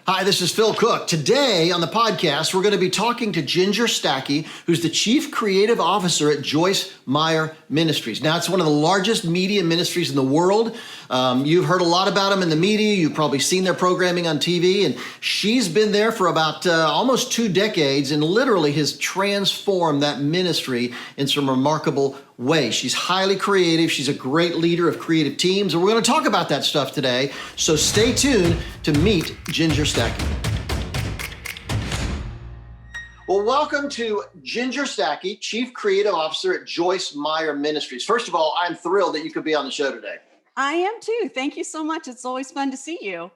Hi, this is Phil Cooke. Today on the podcast, we're going to be talking to Ginger Stache, who's the Chief Creative Officer at Joyce Meyer Ministries. Now, it's one of the largest media ministries in the world. You've heard a lot about them in the media. You've probably seen their programming on TV, and she's been there for about almost 2 decades and literally has transformed that ministry in some remarkable ways. She's highly creative. She's a great leader of creative teams, and we're going to talk about that stuff today. So stay tuned to meet Ginger Stache. Well, welcome to Ginger Stache, Chief Creative Officer at Joyce Meyer Ministries. First of all, I'm thrilled that you could be on the show today. I am too. Thank you so much. It's always fun to see you.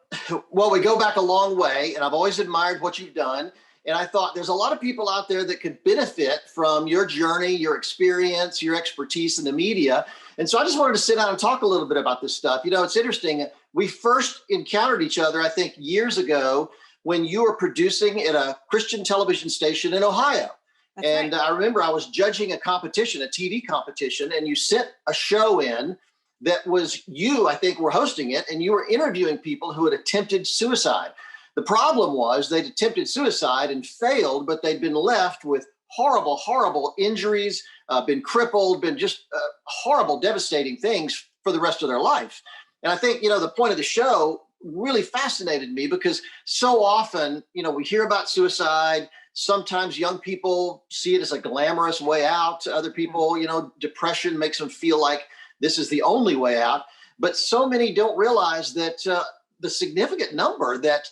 Well, we go back a long way, and I've always admired what you've done. And I thought there's a lot of people out there that could benefit from your journey, your experience, your expertise in the media. And so I just wanted to sit down and talk a little bit about this stuff. You know, it's interesting. We first encountered each other, I think, years ago when you were producing at a Christian television station in Ohio. That's and right. I remember I was judging a competition, a TV competition, and you sent a show in that was you, I think, were hosting it, and you were interviewing people who had attempted suicide. The problem was they'd attempted suicide and failed, but they'd been left with horrible, horrible injuries, been crippled, been just horrible, devastating things for the rest of their life. And I think, you know, the point of the show really fascinated me because so often, you know, we hear about suicide. Sometimes young people see it as a glamorous way out. To other people, you know, depression makes them feel like this is the only way out. But so many don't realize that the significant number that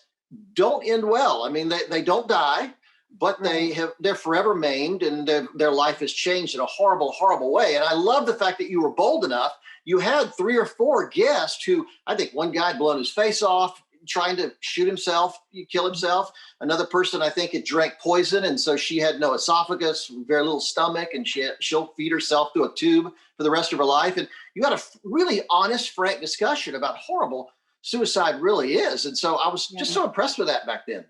don't end well. I mean, they don't die, but they're forever maimed, and their life has changed in a horrible, horrible way. And I love the fact that you were bold enough. You had 3 or 4 guests who, I think one guy had blown his face off, trying to shoot himself, kill himself. Another person, I think, had drank poison, and so she had no esophagus, very little stomach, and she'll feed herself through a tube for the rest of her life. And you had a really honest, frank discussion about horrible suicide really is. And so I was just so impressed with that back then.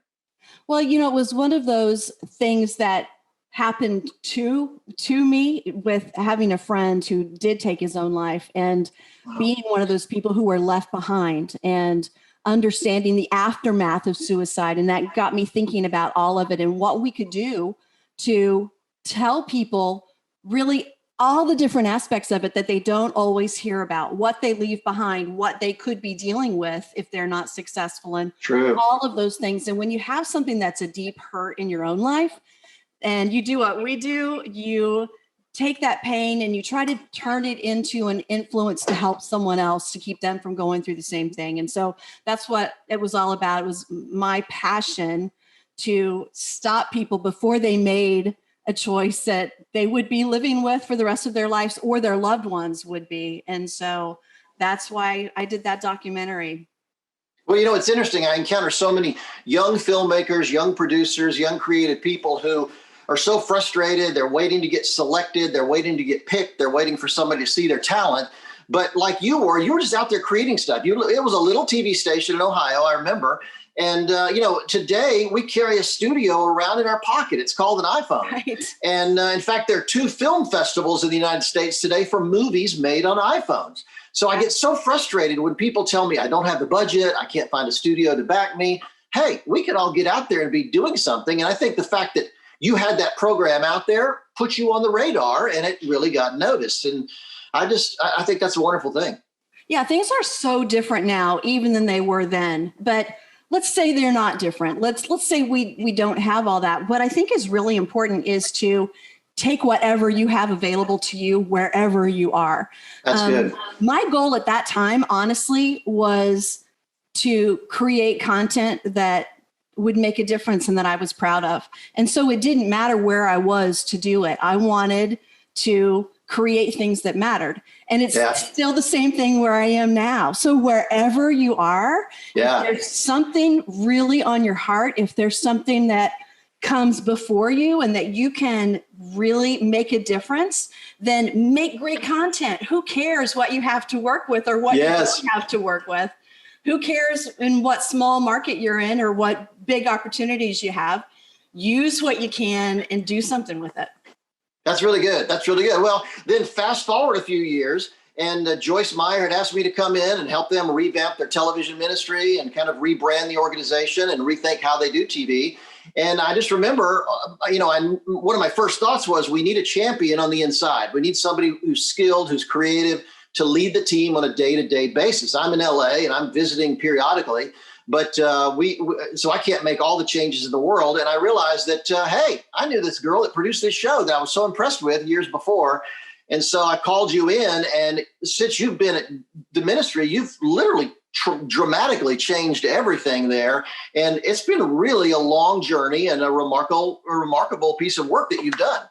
Well, you know, it was one of those things that happened to me with having a friend who did take his own life and being one of those people who were left behind and understanding the aftermath of suicide. And that got me thinking about all of it and what we could do to tell people really all the different aspects of it that they don't always hear about, what they leave behind, what they could be dealing with if they're not successful, and all of those things. And when you have something that's a deep hurt in your own life and you do what we do, you take that pain and you try to turn it into an influence to help someone else to keep them from going through the same thing. And so that's what it was all about. It was my passion to stop people before they made a choice that they would be living with for the rest of their lives or their loved ones would be. And so that's why I did that documentary. Well, you know, it's interesting. I encounter so many young filmmakers, young producers, young creative people who are so frustrated. They're waiting to get selected. They're waiting to get picked. They're waiting for somebody to see their talent. But like you were just out there creating stuff. It was a little TV station in Ohio, I remember. And, you know, today we carry a studio around in our pocket. It's called an iPhone. Right. And in fact, there are 2 film festivals in the United States today for movies made on iPhones. So I get so frustrated when people tell me I don't have the budget, I can't find a studio to back me. Hey, we could all get out there and be doing something. And I think the fact that you had that program out there put you on the radar, and it really got noticed. And I think that's a wonderful thing. Yeah, things are so different now, even than they were then. But let's say they're not different. Let's say we don't have all that. What I think is really important is to take whatever you have available to you wherever you are. That's good. My goal at that time, honestly, was to create content that would make a difference and that I was proud of. And so it didn't matter where I was to do it. I wanted to create things that mattered. And it's still the same thing where I am now. So wherever you are, if there's something really on your heart, if there's something that comes before you and that you can really make a difference, then make great content. Who cares what you have to work with or what you don't have to work with? Who cares in what small market you're in or what big opportunities you have? Use what you can and do something with it. That's really good. That's really good. Well, then fast forward a few years And Joyce Meyer had asked me to come in and help them revamp their television ministry and kind of rebrand the organization and rethink how they do TV. And I just remember, one of my first thoughts was we need a champion on the inside. We need somebody who's skilled, who's creative, to lead the team on a day-to-day basis. I'm in LA and I'm visiting periodically, but so I can't make all the changes in the world. And I realized that, hey, I knew this girl that produced this show that I was so impressed with years before. And so I called you in, and since you've been at the ministry, you've literally dramatically changed everything there. And it's been really a long journey and a remarkable piece of work that you've done.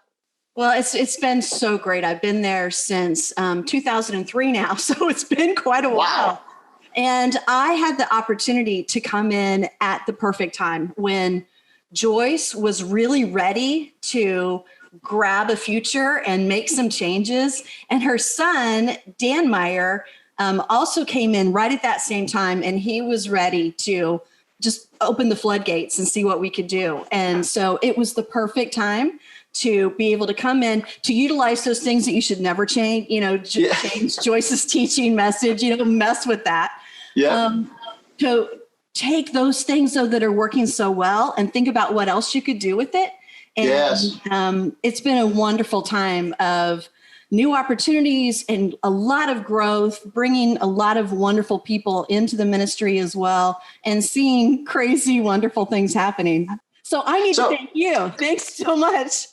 Well, it's been so great. I've been there since 2003 now, so it's been quite a while. Wow. And I had the opportunity to come in at the perfect time when Joyce was really ready to grab a future and make some changes. And her son, Dan Meyer, also came in right at that same time, and he was ready to just open the floodgates and see what we could do. And so it was the perfect time to be able to come in, to utilize those things that you should never change, change Joyce's teaching message, mess with that. Yeah. To take those things though that are working so well and think about what else you could do with it. And yes. It's been a wonderful time of new opportunities and a lot of growth, bringing a lot of wonderful people into the ministry as well, and seeing crazy, wonderful things happening. So I need to thank you. Thanks so much.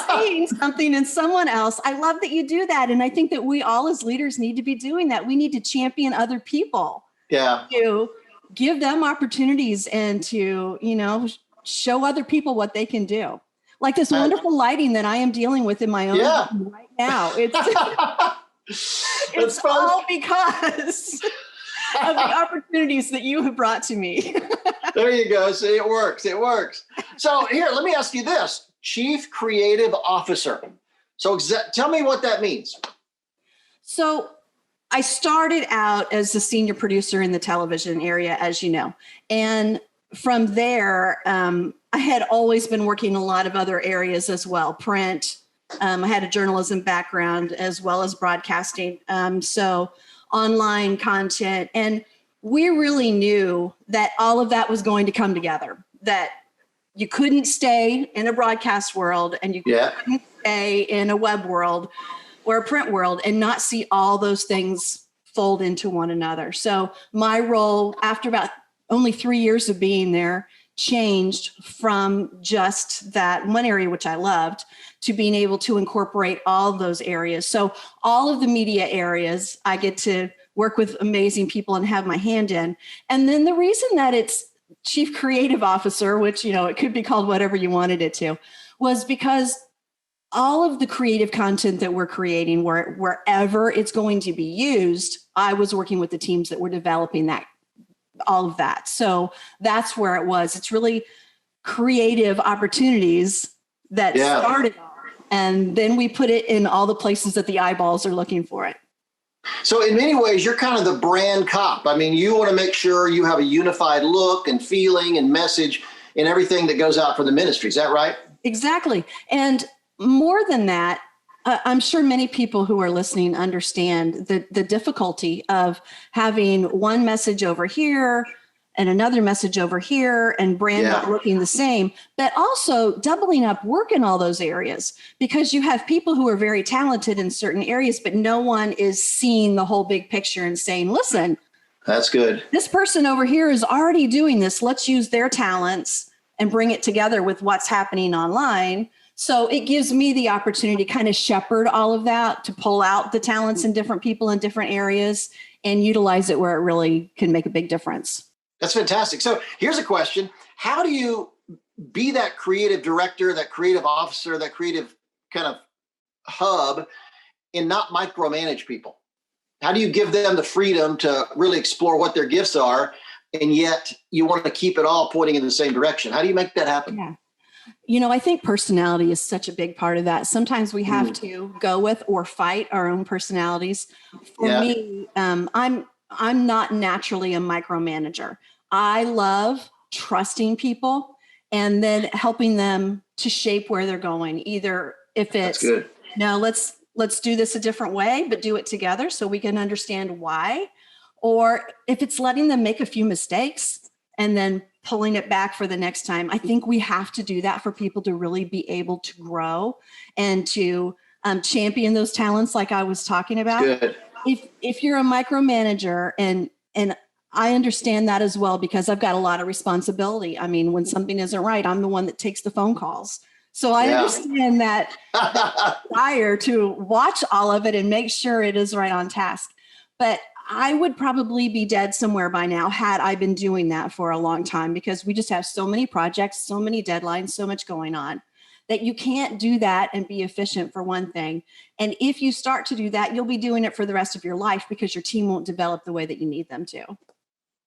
Seeing something in someone else. I love that you do that. And I think that we all as leaders need to be doing that. We need to champion other people. Yeah. To give them opportunities and to, show other people what they can do. Like this wonderful lighting that I am dealing with in my own home right now. It's all because of the opportunities that you have brought to me. There you go. See, it works. It works. So here, let me ask you this. Chief Creative Officer. So tell me what that means. So I started out as a senior producer in the television area, as you know. And from there, I had always been working in a lot of other areas as well. Print. I had a journalism background as well as broadcasting. So online content. And we really knew that all of that was going to come together, that you couldn't stay in a broadcast world and you couldn't stay in a web world or a print world and not see all those things fold into one another. So my role, after about only 3 years of being there, changed from just that one area, which I loved, to being able to incorporate all of those areas. So all of the media areas, I get to work with amazing people and have my hand in. And then the reason that it's Chief Creative Officer, which, it could be called whatever you wanted it to, was because all of the creative content that we're creating, wherever it's going to be used, I was working with the teams that were developing all of that. So that's where it was. It's really creative opportunities that started, and then we put it in all the places that the eyeballs are looking for it. So in many ways, you're kind of the brand cop. I mean, you want to make sure you have a unified look and feeling and message in everything that goes out for the ministry. Is that right? Exactly. And more than that, I'm sure many people who are listening understand the difficulty of having one message over here and another message over here and brand not looking the same, but also doubling up work in all those areas, because you have people who are very talented in certain areas, but no one is seeing the whole big picture and saying, listen, that's good. This person over here is already doing this. Let's use their talents and bring it together with what's happening online. So it gives me the opportunity to kind of shepherd all of that, to pull out the talents in different people in different areas and utilize it where it really can make a big difference. That's fantastic. So here's a question. How do you be that creative director, that creative officer, that creative kind of hub and not micromanage people? How do you give them the freedom to really explore what their gifts are, and yet you want to keep it all pointing in the same direction? How do you make that happen? Yeah. I think personality is such a big part of that. Sometimes we have to go with or fight our own personalities. For me, I'm not naturally a micromanager. I love trusting people and then helping them to shape where they're going. Either if it's, let's let's do this a different way, but do it together so we can understand why. Or if it's letting them make a few mistakes and then pulling it back for the next time. I think we have to do that for people to really be able to grow and to champion those talents like I was talking about. Good. If you're a micromanager, and I understand that as well, because I've got a lot of responsibility. I mean, when something isn't right, I'm the one that takes the phone calls. So I understand that desire to watch all of it and make sure it is right on task. But I would probably be dead somewhere by now had I been doing that for a long time, because we just have so many projects, so many deadlines, so much going on that you can't do that and be efficient, for one thing. And if you start to do that, you'll be doing it for the rest of your life because your team won't develop the way that you need them to.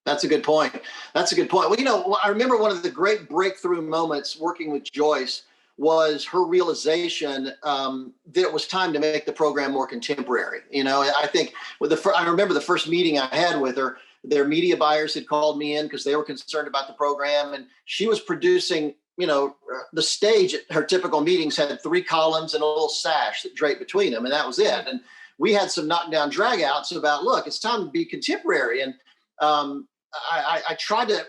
That's a good point. That's a good point. Well, I remember one of the great breakthrough moments working with Joyce was her realization that it was time to make the program more contemporary. I think I remember the first meeting I had with her, their media buyers had called me in because they were concerned about the program, and she was producing, the stage at her typical meetings had 3 columns and a little sash that draped between them, and that was it. And we had some knockdown drag outs about, look, it's time to be contemporary. And I tried to,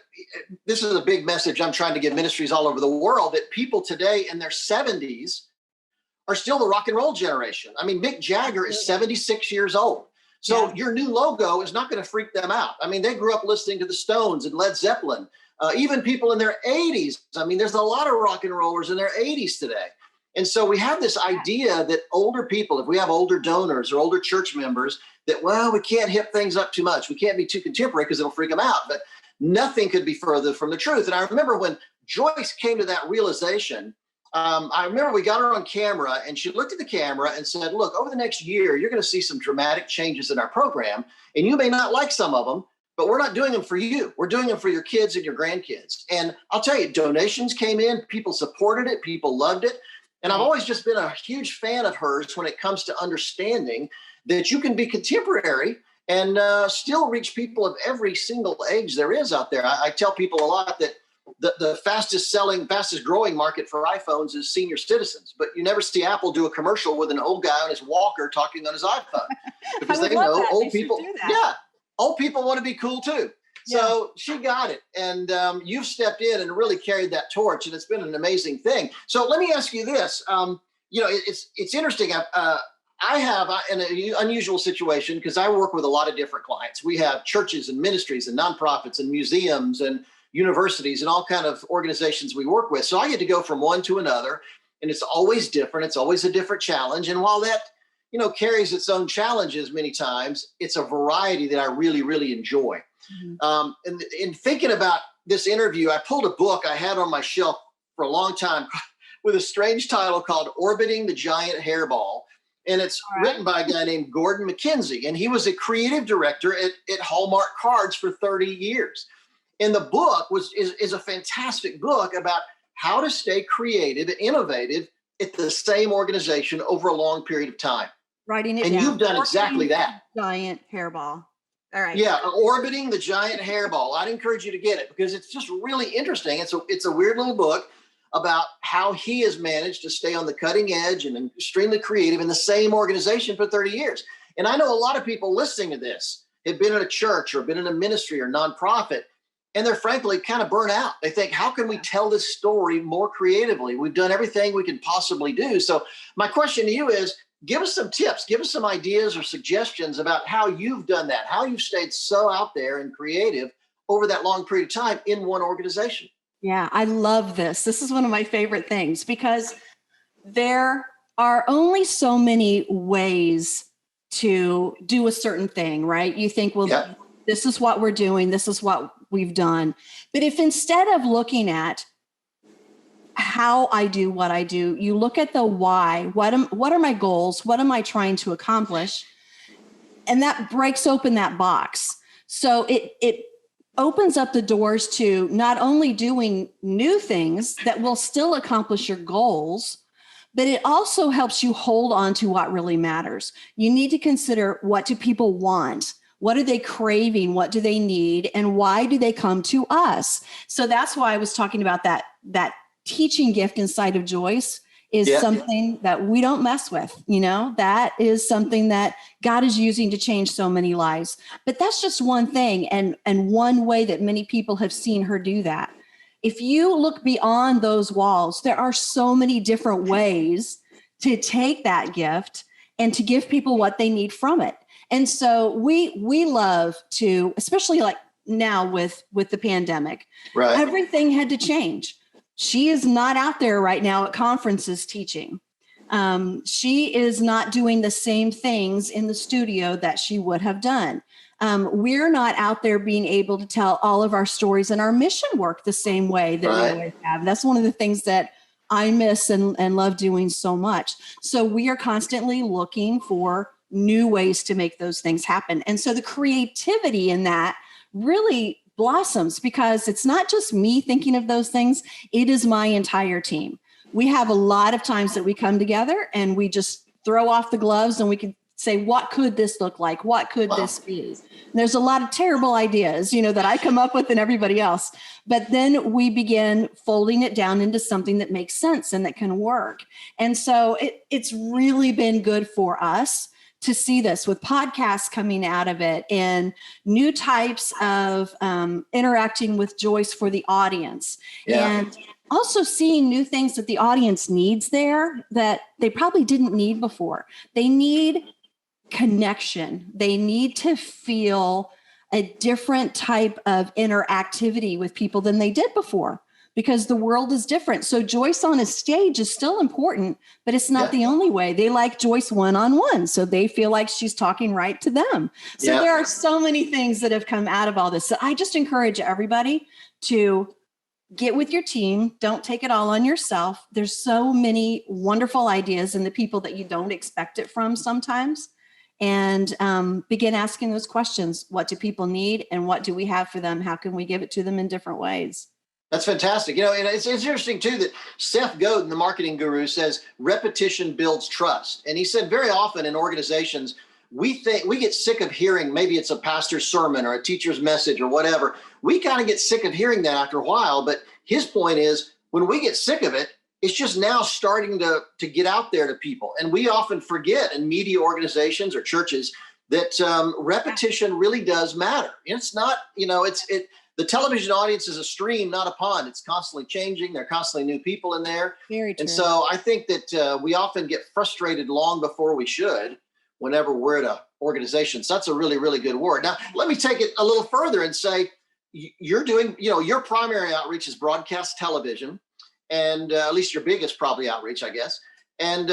this is a big message I'm trying to give ministries all over the world, that people today in their 70s are still the rock and roll generation. I mean, Mick Jagger is 76 years old. So your new logo is not going to freak them out. I mean, they grew up listening to the Stones and Led Zeppelin, even people in their 80s. I mean, there's a lot of rock and rollers in their 80s today. And so we have this idea that older people, if we have older donors or older church members, that, well, we can't hip things up too much. We can't be too contemporary because it'll freak them out. But nothing could be further from the truth. And I remember when Joyce came to that realization, I remember we got her on camera and she looked at the camera and said, look, over the next year, you're going to see some dramatic changes in our program. And you may not like some of them, but we're not doing them for you. We're doing them for your kids and your grandkids. And I'll tell you, donations came in, people supported it, people loved it. And I've always just been a huge fan of hers when it comes to understanding that you can be contemporary and still reach people of every single age there is out there. I tell people a lot that the fastest growing market for iPhones is senior citizens, but you never see Apple do a commercial with an old guy on his walker talking on his iPhone, because they know old people want to be cool too. So she got it, and you've stepped in and really carried that torch, and it's been an amazing thing. So let me ask you this: it's interesting. I have in an unusual situation because I work with a lot of different clients. We have churches and ministries and nonprofits and museums and universities and all kind of organizations we work with. So I get to go from one to another, and it's always different. It's always a different challenge, and while that carries its own challenges many times, it's a variety that I really, really enjoy. And in thinking about this interview, I pulled a book I had on my shelf for a long time with a strange title called Orbiting the Giant Hairball. And it's written by a guy named Gordon McKenzie. And he was a creative director at Hallmark Cards for 30 years. And the book is a fantastic book about how to stay creative and innovative at the same organization over a long period of time. Writing it down. And you've done exactly that. Giant hairball. All right. Yeah, Orbiting the Giant Hairball. I'd encourage you to get it because it's just really interesting. It's a weird little book about how he has managed to stay on the cutting edge and extremely creative in the same organization for 30 years. And I know a lot of people listening to this have been in a church or been in a ministry or nonprofit, and they're frankly kind of burnt out. They think, how can we tell this story more creatively? We've done everything we can possibly do. So my question to you is, give us some tips, give us some ideas or suggestions about how you've done that, how you've stayed so out there and creative over that long period of time in one organization. Yeah, I love this. This is one of my favorite things because there are only so many ways to do a certain thing, right? You think, well, this is what we're doing. This is what we've done. But if instead of looking at how I do what I do, you look at the why. What are my goals? What am I trying to accomplish? And that breaks open that box. So it opens up the doors to not only doing new things that will still accomplish your goals, but it also helps you hold on to what really matters. You need to consider, what do people want? What are they craving? What do they need? And why do they come to us? So that's why I was talking about that teaching gift inside of Joyce is something that we don't mess with. That is something that God is using to change so many lives. But that's just one thing, and one way that many people have seen her do that. If you look beyond those walls, there are so many different ways to take that gift and to give people what they need from it. And so we love to, especially like now with the pandemic, right. Everything had to change. She is not out there right now at conferences teaching. She is not doing the same things in the studio that she would have done. We're not out there being able to tell all of our stories and our mission work the same way that we always have. That's one of the things that I miss and love doing so much. So we are constantly looking for new ways to make those things happen. And so the creativity in that really blossoms, because it's not just me thinking of those things. It is my entire team. We have a lot of times that we come together and we just throw off the gloves and we can say, what could this look like? What could this be? And there's a lot of terrible ideas, that I come up with and everybody else. But then we begin folding it down into something that makes sense and that can work. And so it's really been good for us to see this with podcasts coming out of it and new types of interacting with Joyce for the audience. Yeah. And also seeing new things that the audience needs there that they probably didn't need before. They need connection. They need to feel a different type of interactivity with people than they did before, because the world is different. So Joyce on a stage is still important, but it's not the only way. They like Joyce one-on-one, so they feel like she's talking right to them. So there are so many things that have come out of all this. So I just encourage everybody to get with your team. Don't take it all on yourself. There's so many wonderful ideas in the people that you don't expect it from sometimes. And begin asking those questions. What do people need and what do we have for them? How can we give it to them in different ways? That's fantastic. And it's interesting too that Seth Godin, the marketing guru, says repetition builds trust. And he said very often in organizations, we get sick of hearing, maybe it's a pastor's sermon or a teacher's message or whatever. We kind of get sick of hearing that after a while. But his point is, when we get sick of it, it's just now starting to get out there to people. And we often forget in media organizations or churches that repetition really does matter. It's not, the television audience is a stream, not a pond. It's constantly changing. There are constantly new people in there. Very true. And so I think that we often get frustrated long before we should whenever we're at an organization. So that's a really, really good word. Now, let me take it a little further and say, you're doing, your primary outreach is broadcast television, and at least your biggest probably outreach, I guess. And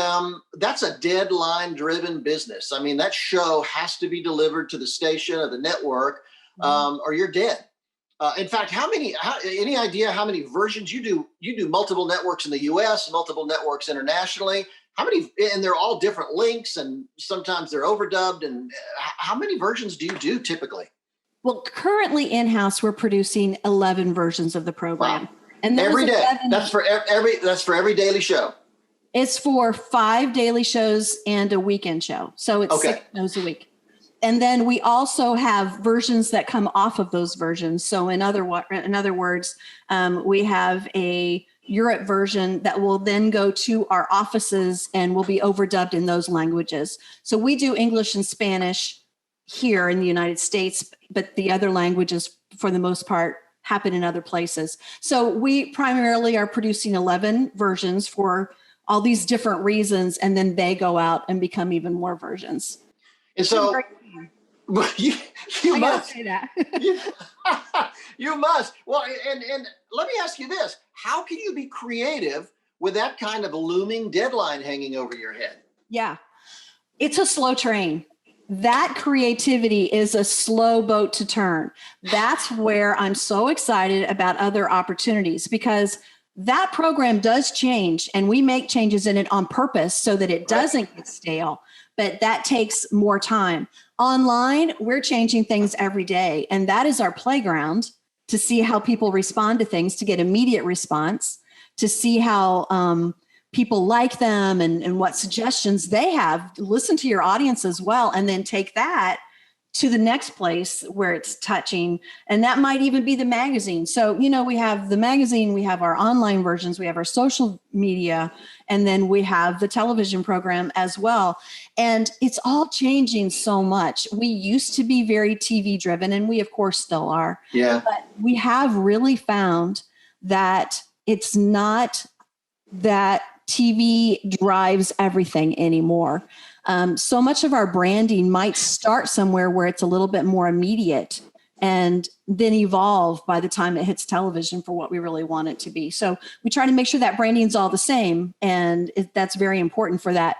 that's a deadline-driven business. I mean, that show has to be delivered to the station or the network, or you're dead. In fact, any idea how many versions you do? You do multiple networks in the US, multiple networks internationally. How many, and they're all different links, and sometimes they're overdubbed. And how many versions do you do typically? Well, currently in-house, we're producing 11 versions of the program. Wow. And every day. That's for every daily show. It's for 5 daily shows and a weekend show. So it's 6 shows a week. And then we also have versions that come off of those versions. So in other words, we have a Europe version that will then go to our offices and will be overdubbed in those languages. So we do English and Spanish here in the United States, but the other languages, for the most part, happen in other places. So we primarily are producing 11 versions for all these different reasons, and then they go out and become even more versions. And so you must say that. you must. Well, and let me ask you this: how can you be creative with that kind of a looming deadline hanging over your head? Yeah, it's a slow train. That creativity is a slow boat to turn. That's where I'm so excited about other opportunities, because that program does change and we make changes in it on purpose so that it doesn't get stale, but that takes more time. Online, we're changing things every day, and that is our playground to see how people respond to things, to get immediate response, to see how people like them and what suggestions they have. Listen to your audience as well, and then take that to the next place where it's touching. And that might even be the magazine. So, we have the magazine, we have our online versions, we have our social media, and then we have the television program as well. And it's all changing so much. We used to be very TV driven, and we of course still are. Yeah. But we have really found that it's not that TV drives everything anymore. So much of our branding might start somewhere where it's a little bit more immediate and then evolve by the time it hits television for what we really want it to be. So we try to make sure that branding's all the same. And that's very important for that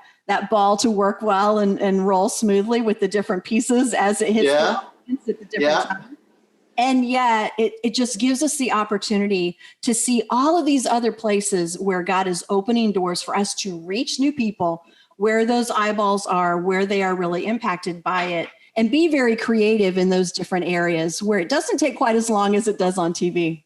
ball to work well and roll smoothly with the different pieces as it hits the audience at the different times. And yet it just gives us the opportunity to see all of these other places where God is opening doors for us to reach new people, where those eyeballs are, where they are really impacted by it, and be very creative in those different areas where it doesn't take quite as long as it does on TV.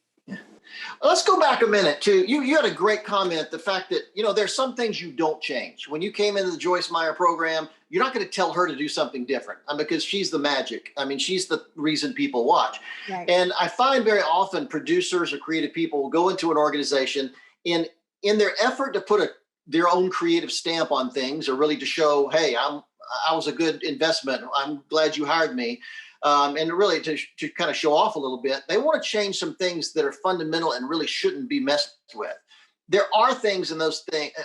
Let's go back a minute to you had a great comment, the fact that, there's some things you don't change. When you came into the Joyce Meyer program, you're not going to tell her to do something different because she's the magic. She's the reason people watch. Right. And I find very often producers or creative people will go into an organization in their effort to put their own creative stamp on things, or really to show, hey, I was a good investment. I'm glad you hired me. And really to kind of show off a little bit, they want to change some things that are fundamental and really shouldn't be messed with. There are things in those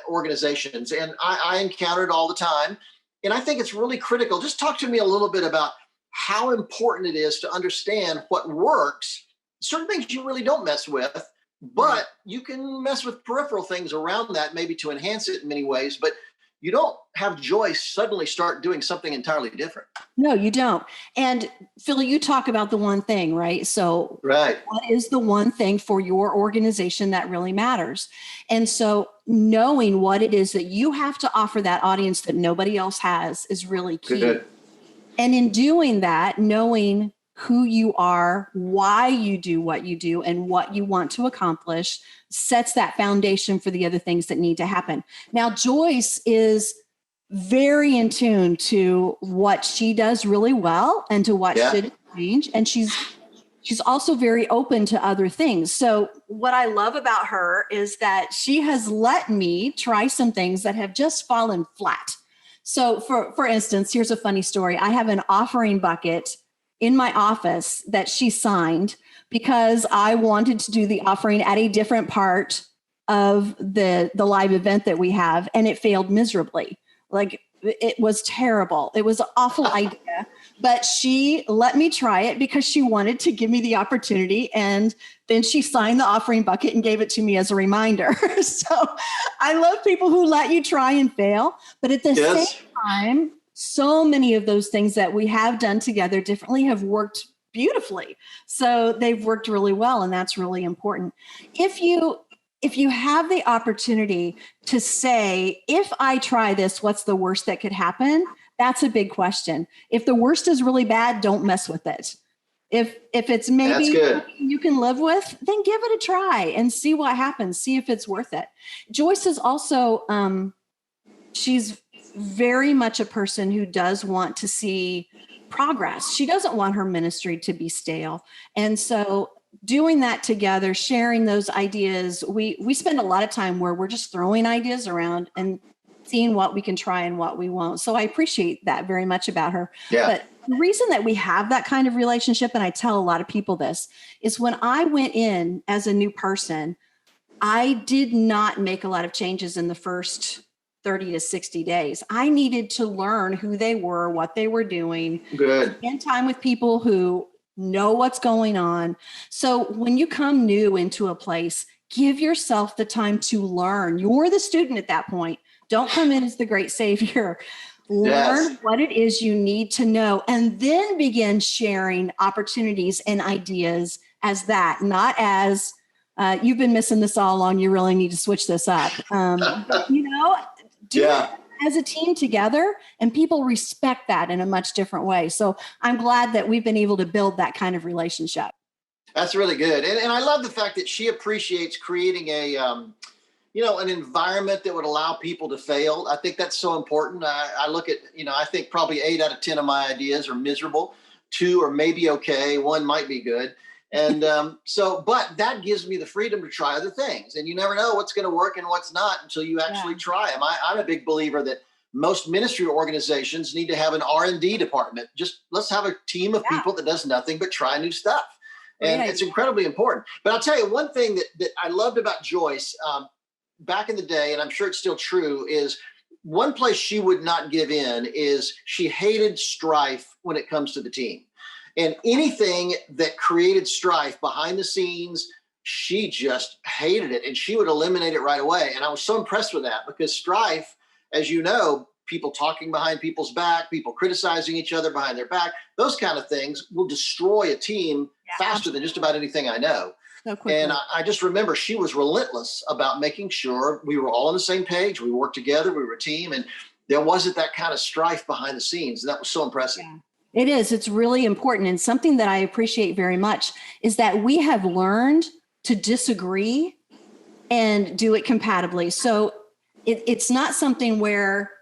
organizations, and I encounter it all the time. And I think it's really critical. Just talk to me a little bit about how important it is to understand what works. Certain things you really don't mess with, but you can mess with peripheral things around that, maybe to enhance it in many ways. But you don't have Joyce suddenly start doing something entirely different. No, you don't. And Phil, you talk about the one thing, right? So right. What is the one thing for your organization that really matters? And so knowing what it is that you have to offer that audience that nobody else has is really key. Good. And in doing that, knowing who you are, why you do what you do, and what you want to accomplish sets that foundation for the other things that need to happen. Now, Joyce is very in tune to what she does really well and to what should change. And she's also very open to other things. So what I love about her is that she has let me try some things that have just fallen flat. So for instance, here's a funny story. I have an offering bucket in my office that she signed because I wanted to do the offering at a different part of the live event that we have, and it failed miserably. Like, it was terrible. It was an awful idea, but she let me try it because she wanted to give me the opportunity. And then she signed the offering bucket and gave it to me as a reminder. So I love people who let you try and fail, but at the same time, so many of those things that we have done together differently have worked beautifully. So they've worked really well. And that's really important. If you have the opportunity to say, if I try this, what's the worst that could happen? That's a big question. If the worst is really bad, don't mess with it. If it's maybe you can live with, then give it a try and see what happens. See if it's worth it. Joyce is also, she's very much a person who does want to see progress. She doesn't want her ministry to be stale. And so doing that together, sharing those ideas, we spend a lot of time where we're just throwing ideas around and seeing what we can try and what we won't. So I appreciate that very much about her. Yeah. But the reason that we have that kind of relationship, and I tell a lot of people this, is when I went in as a new person, I did not make a lot of changes in the first 30 to 60 days. I needed to learn who they were, what they were doing, spend time with people who know what's going on. So when you come new into a place, give yourself the time to learn. You're the student at that point. Don't come in as the great savior. Learn what it is you need to know, and then begin sharing opportunities and ideas as that, not as you've been missing this all along. You really need to switch this up. Do it as a team together, and people respect that in a much different way. So I'm glad that we've been able to build that kind of relationship. That's really good. And I love the fact that she appreciates creating an environment that would allow people to fail. I think that's so important. I look at, I think probably 8 out of 10 of my ideas are miserable, 2 are maybe okay, 1 might be good. And but that gives me the freedom to try other things. And you never know what's going to work and what's not until you actually try them. I'm a big believer that most ministry organizations need to have an R&D department. Just let's have a team of people that does nothing but try new stuff. And it's incredibly important. But I'll tell you one thing that I loved about Joyce back in the day, and I'm sure it's still true, is one place she would not give in is she hated strife when it comes to the team. And anything that created strife behind the scenes, she just hated it, and she would eliminate it right away. And I was so impressed with that, because strife, as you know, people talking behind people's back, people criticizing each other behind their back, those kind of things will destroy a team faster than just about anything I know. So and I just remember she was relentless about making sure we were all on the same page. We worked together, we were a team, and there wasn't that kind of strife behind the scenes. And that was so impressive. Yeah. It is. It's really important. And something that I appreciate very much is that we have learned to disagree and do it compatibly. So it's not something where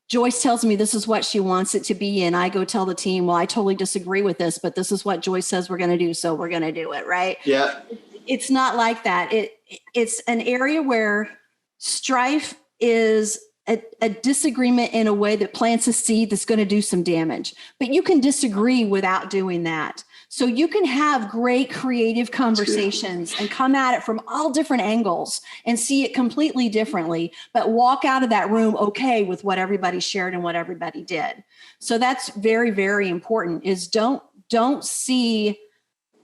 Joyce tells me this is what she wants it to be, and I go tell the team, well, I totally disagree with this, but this is what Joyce says we're going to do, so we're going to do it, right? Yeah. It's not like that. It's an area where strife is a disagreement in a way that plants a seed that's going to do some damage. But you can disagree without doing that. So you can have great creative conversations and come at it from all different angles and see it completely differently, but walk out of that room okay with what everybody shared and what everybody did. So that's very, very important, is don't see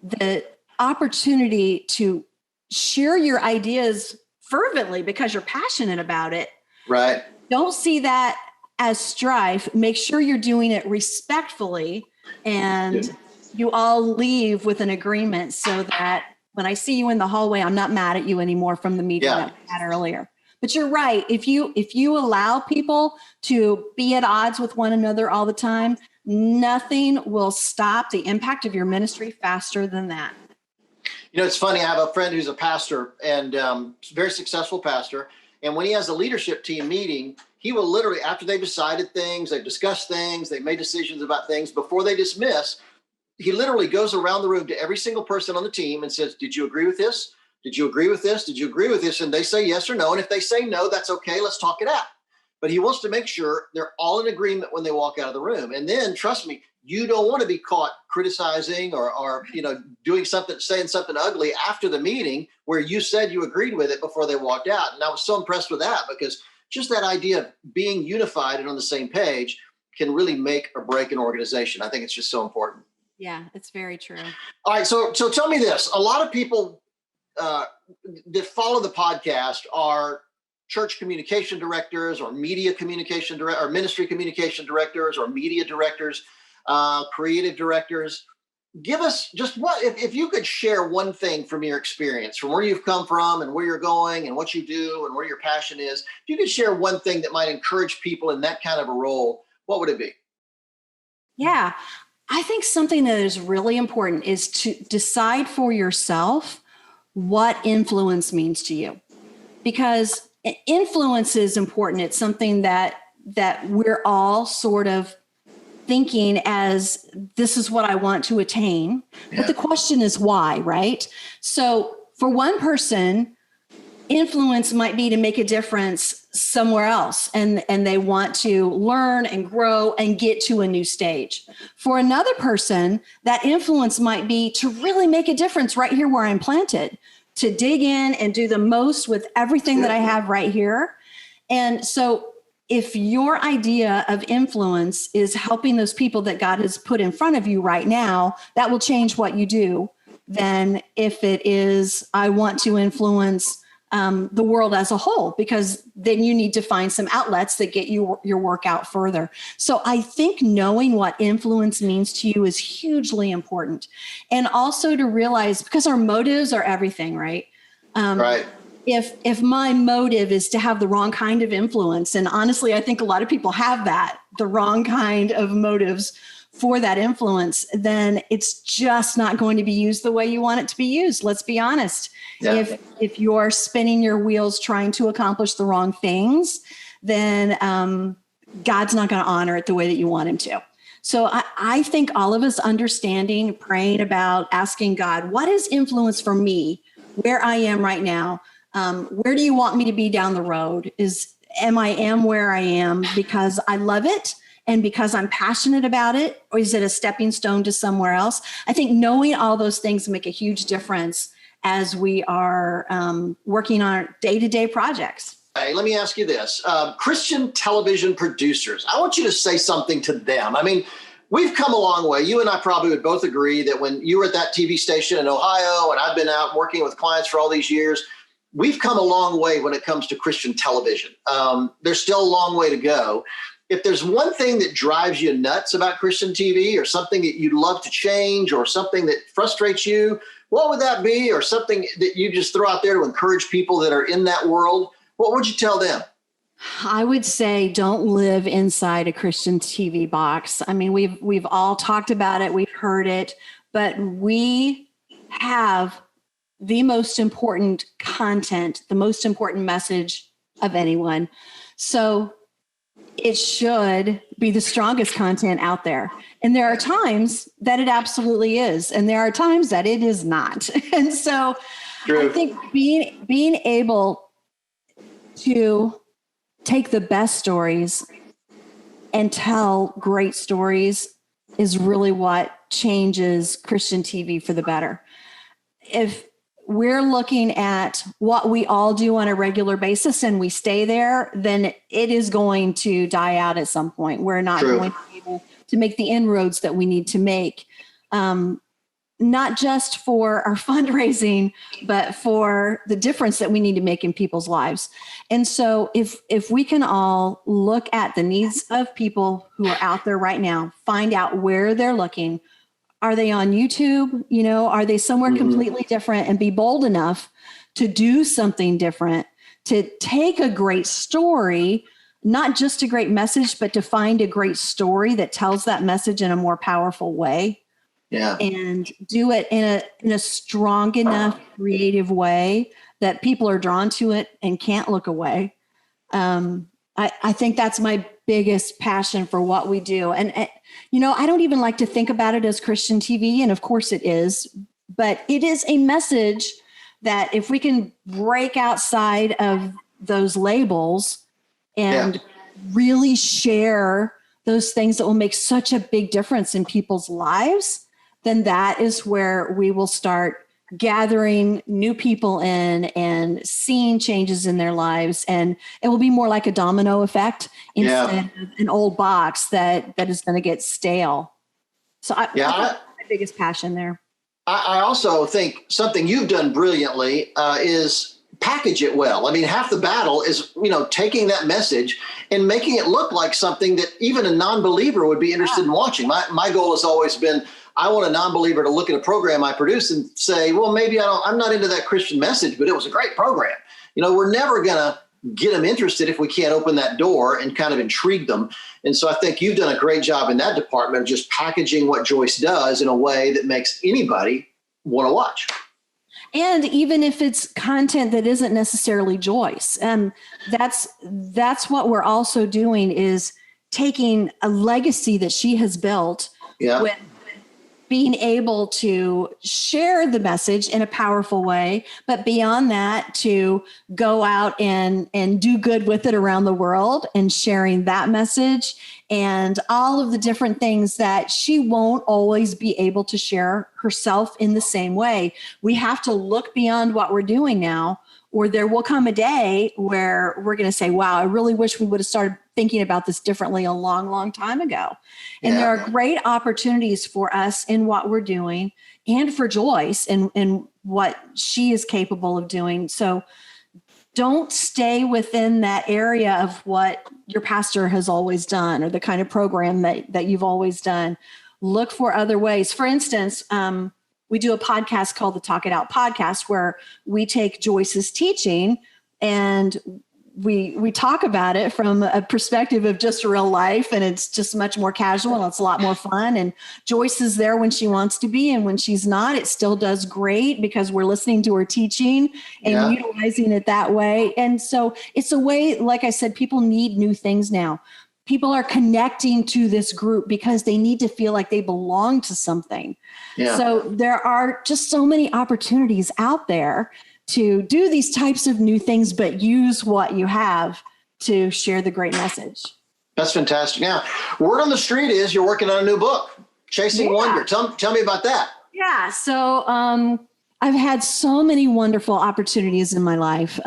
the opportunity to share your ideas fervently because you're passionate about it. Right. Don't see that as strife. Make sure you're doing it respectfully, and you all leave with an agreement, so that when I see you in the hallway, I'm not mad at you anymore from the meeting that we had earlier. But you're right. If you allow people to be at odds with one another all the time, nothing will stop the impact of your ministry faster than that. You know, it's funny. I have a friend who's a pastor, and very successful pastor. And when he has a leadership team meeting, he will literally, after they've decided things, they've discussed things, they've made decisions about things, before they dismiss, he literally goes around the room to every single person on the team and says, did you agree with this? Did you agree with this? Did you agree with this? And they say yes or no. And if they say no, that's okay. Let's talk it out. But he wants to make sure they're all in agreement when they walk out of the room. And then, trust me, you don't want to be caught criticizing or doing something, saying something ugly after the meeting where you said you agreed with it before they walked out. And I was so impressed with that, because just that idea of being unified and on the same page can really make or break an organization. I think it's just so important. Yeah, it's very true. All right. So tell me this. A lot of people that follow the podcast are church communication directors or media communication director, or ministry communication directors or media directors, creative directors. Give us just if you could share one thing from your experience, from where you've come from and where you're going and what you do and where your passion is. If you could share one thing that might encourage people in that kind of a role, what would it be? Yeah, I think something that is really important is to decide for yourself what influence means to you, because influence is important. It's something that we're all sort of thinking as, this is what I want to attain. But the question is why, right? So for one person, influence might be to make a difference somewhere else, and they want to learn and grow and get to a new stage. For another person, that influence might be to really make a difference right here where I'm planted, to dig in and do the most with everything that I have right here. And so if your idea of influence is helping those people that God has put in front of you right now, that will change what you do. Then if it is, I want to influence the world as a whole, because then you need to find some outlets that get you your work out further. So I think knowing what influence means to you is hugely important. And also to realize, because our motives are everything, right? Right. If my motive is to have the wrong kind of influence, and honestly, I think a lot of people have the wrong kind of motives for that influence, then it's just not going to be used the way you want it to be used. Let's be honest. Yeah. If you're spinning your wheels trying to accomplish the wrong things, then God's not going to honor it the way that you want him to. So I think all of us understanding, praying about, asking God, what is influence for me where I am right now? Where do you want me to be down the road? Am where I am because I love it and because I'm passionate about it? Or is it a stepping stone to somewhere else? I think knowing all those things make a huge difference as we are working on our day-to-day projects. Hey, let me ask you this. Christian television producers, I want you to say something to them. I mean, we've come a long way. You and I probably would both agree that when you were at that TV station in Ohio, and I've been out working with clients for all these years, we've come a long way when it comes to Christian television. There's still a long way to go. If there's one thing that drives you nuts about Christian TV, or something that you'd love to change, or something that frustrates you, what would that be? Or something that you just throw out there to encourage people that are in that world? What would you tell them? I would say don't live inside a Christian TV box. I mean, we've all talked about it, we've heard it, but we have the most important content, the most important message of anyone. So it should be the strongest content out there. And there are times that it absolutely is. And there are times that it is not. And so True. I think being able to take the best stories and tell great stories is really what changes Christian TV for the better. If we're looking at what we all do on a regular basis and we stay there, then it is going to die out at some point. We're not True. going to be able to make the inroads that we need to make, not just for our fundraising, but for the difference that we need to make in people's lives. And so if we can all look at the needs of people who are out there right now, find out where they're looking. Are they on YouTube? You know, are they somewhere completely different, and be bold enough to do something different, to take a great story, not just a great message, but to find a great story that tells that message in a more powerful way. Yeah. And do it in a strong enough, creative way that people are drawn to it and can't look away. I think that's my biggest passion for what we do. And, you know, I don't even like to think about it as Christian TV. And of course it is, but it is a message that if we can break outside of those labels and really share those things that will make such a big difference in people's lives, then that is where we will start gathering new people in and seeing changes in their lives. And it will be more like a domino effect instead of an old box that is going to get stale. So I my biggest passion there. I also think something you've done brilliantly is package it well. I mean, half the battle is, you know, taking that message and making it look like something that even a non-believer would be interested in watching. My goal has always been, I want a non-believer to look at a program I produce and say, well, maybe I'm not into that Christian message, but it was a great program. You know, we're never going to get them interested if we can't open that door and kind of intrigue them. And so I think you've done a great job in that department of just packaging what Joyce does in a way that makes anybody want to watch. And even if it's content that isn't necessarily Joyce, that's what we're also doing, is taking a legacy that she has built with being able to share the message in a powerful way, but beyond that, to go out and do good with it around the world and sharing that message and all of the different things that she won't always be able to share herself in the same way. We have to look beyond what we're doing now, or there will come a day where we're going to say, wow, I really wish we would have started thinking about this differently a long, long time ago. And there are great opportunities for us in what we're doing, and for Joyce and what she is capable of doing. So don't stay within that area of what your pastor has always done, or the kind of program that you've always done. Look for other ways. For instance, we do a podcast called the Talk It Out podcast, where we take Joyce's teaching and we talk about it from a perspective of just real life, and it's just much more casual and it's a lot more fun. And Joyce is there when she wants to be, and when she's not, it still does great because we're listening to her teaching and utilizing it that way. And so it's a way, like I said, people need new things now. people are connecting to this group because they need to feel like they belong to something. Yeah. So there are just so many opportunities out there to do these types of new things, but use what you have to share the great message. That's fantastic. Now, word on the street is you're working on a new book, Chasing Wonder. Tell me about that. Yeah. So I've had so many wonderful opportunities in my life.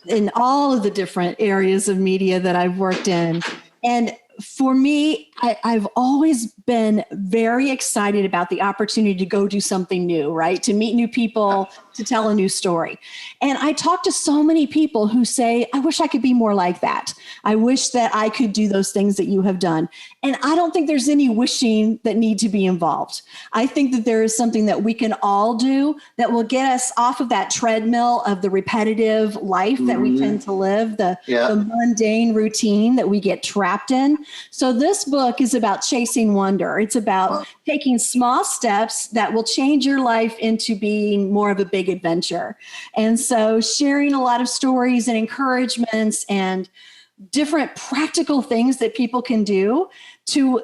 In all of the different areas of media that I've worked in. And for me, I've always been very excited about the opportunity to go do something new, right? To meet new people, to tell a new story. And I talk to so many people who say, I wish I could be more like that. I wish that I could do those things that you have done. And I don't think there's any wishing that need to be involved. I think that there is something that we can all do that will get us off of that treadmill of the repetitive life that we tend to live, the mundane routine that we get trapped in. So this book is about chasing wonder. It's about taking small steps that will change your life into being more of a big adventure. And so sharing a lot of stories and encouragements and different practical things that people can do to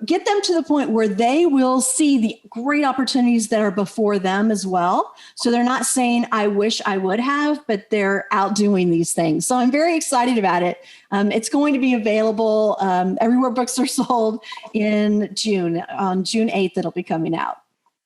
get them to the point where they will see the great opportunities that are before them as well. So they're not saying, I wish I would have, but they're out doing these things. So I'm very excited about it. It's going to be available everywhere books are sold in June. On June 8th, it'll be coming out.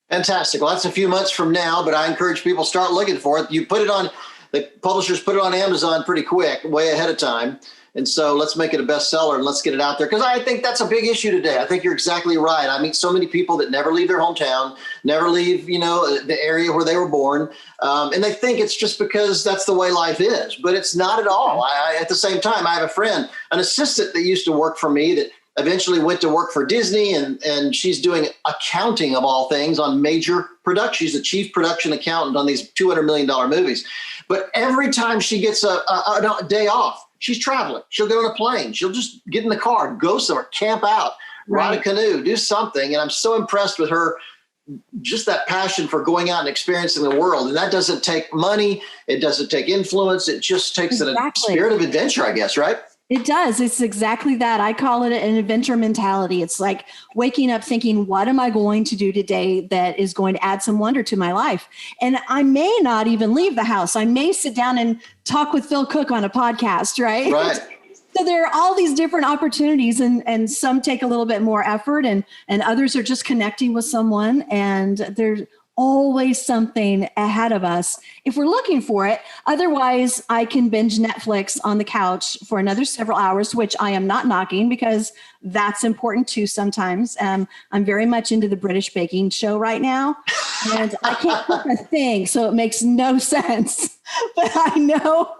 Fantastic. Well, that's a few months from now, but I encourage people to start looking for it. You put it on, the publishers put it on Amazon pretty quick, way ahead of time. And so let's make it a bestseller and let's get it out there. Because I think that's a big issue today. I think you're exactly right. I meet so many people that never leave their hometown, never leave, the area where they were born. And they think it's just because that's the way life is. But it's not at all. At the same time, I have a friend, an assistant that used to work for me that eventually went to work for Disney. And she's doing accounting of all things on major productions. She's the chief production accountant on these $200 million movies. But every time she gets a day off, she's traveling. She'll get on a plane. She'll just get in the car, go somewhere, camp out, ride a canoe, do something. And I'm so impressed with her, just that passion for going out and experiencing the world. And that doesn't take money. It doesn't take influence. It just takes a spirit of adventure, I guess, right? It does. It's exactly that. I call it an adventure mentality. It's like waking up thinking, what am I going to do today that is going to add some wonder to my life? And I may not even leave the house. I may sit down and talk with Phil Cooke on a podcast, right? Right. So there are all these different opportunities, and some take a little bit more effort, and others are just connecting with someone, and there's always something ahead of us if we're looking for it. Otherwise, I can binge Netflix on the couch for another several hours, which I am not knocking because that's important too sometimes. I'm very much into the British baking show right now, and I can't cook a thing, so it makes no sense. But I know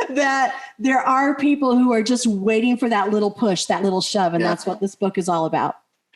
that there are people who are just waiting for that little push, that little shove, and that's what this book is all about.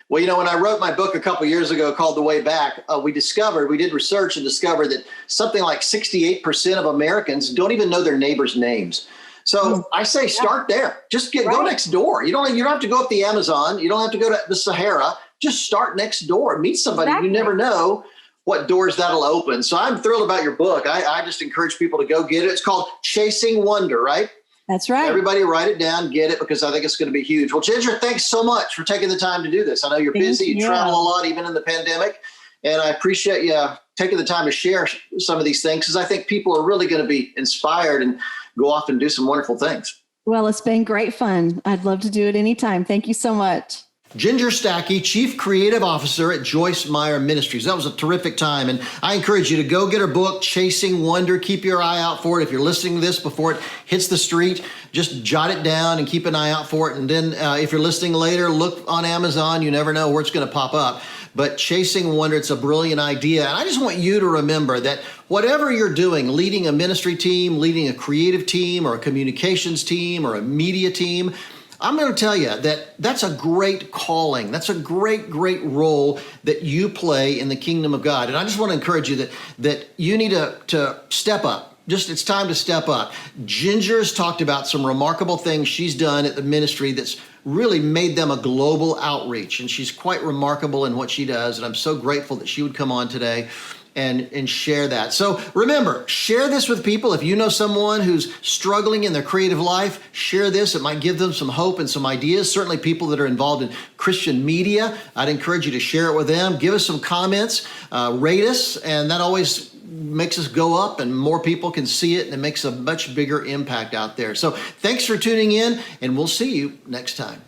Well, when I wrote my book a couple of years ago called The Way Back, we did research and discovered that something like 68% of Americans don't even know their neighbors' names. So I say start there. Just go next door. You don't have to go up the Amazon. You don't have to go to the Sahara. Just start next door. Meet somebody. You never know what doors that'll open. So I'm thrilled about your book. I just encourage people to go get it. It's called Chasing Wonder, right? That's right. Everybody write it down, get it, because I think it's going to be huge. Well, Ginger, thanks so much for taking the time to do this. I know you're busy. You travel a lot, even in the pandemic. And I appreciate you taking the time to share some of these things, because I think people are really going to be inspired and go off and do some wonderful things. Well, it's been great fun. I'd love to do it anytime. Thank you so much. Ginger Stache, Chief Creative Officer at Joyce Meyer Ministries. That was a terrific time. And I encourage you to go get her book, Chasing Wonder. Keep your eye out for it. If you're listening to this before it hits the street, just jot it down and keep an eye out for it. And then if you're listening later, look on Amazon. You never know where it's going to pop up. But Chasing Wonder, it's a brilliant idea. And I just want you to remember that whatever you're doing, leading a ministry team, leading a creative team, or a communications team, or a media team, I'm going to tell you that that's a great calling. That's a great, great role that you play in the kingdom of God. And I just want to encourage you that you need to step up. It's time to step up. Ginger's talked about some remarkable things she's done at the ministry that's really made them a global outreach. And she's quite remarkable in what she does. And I'm so grateful that she would come on today and share that. So remember, share this with people. If you know someone who's struggling in their creative life, share this. It might give them some hope and some ideas. Certainly people that are involved in Christian media, I'd encourage you to share it with them. Give us some comments, rate us, and that always makes us go up and more people can see it, and it makes a much bigger impact out there. So thanks for tuning in, and we'll see you next time.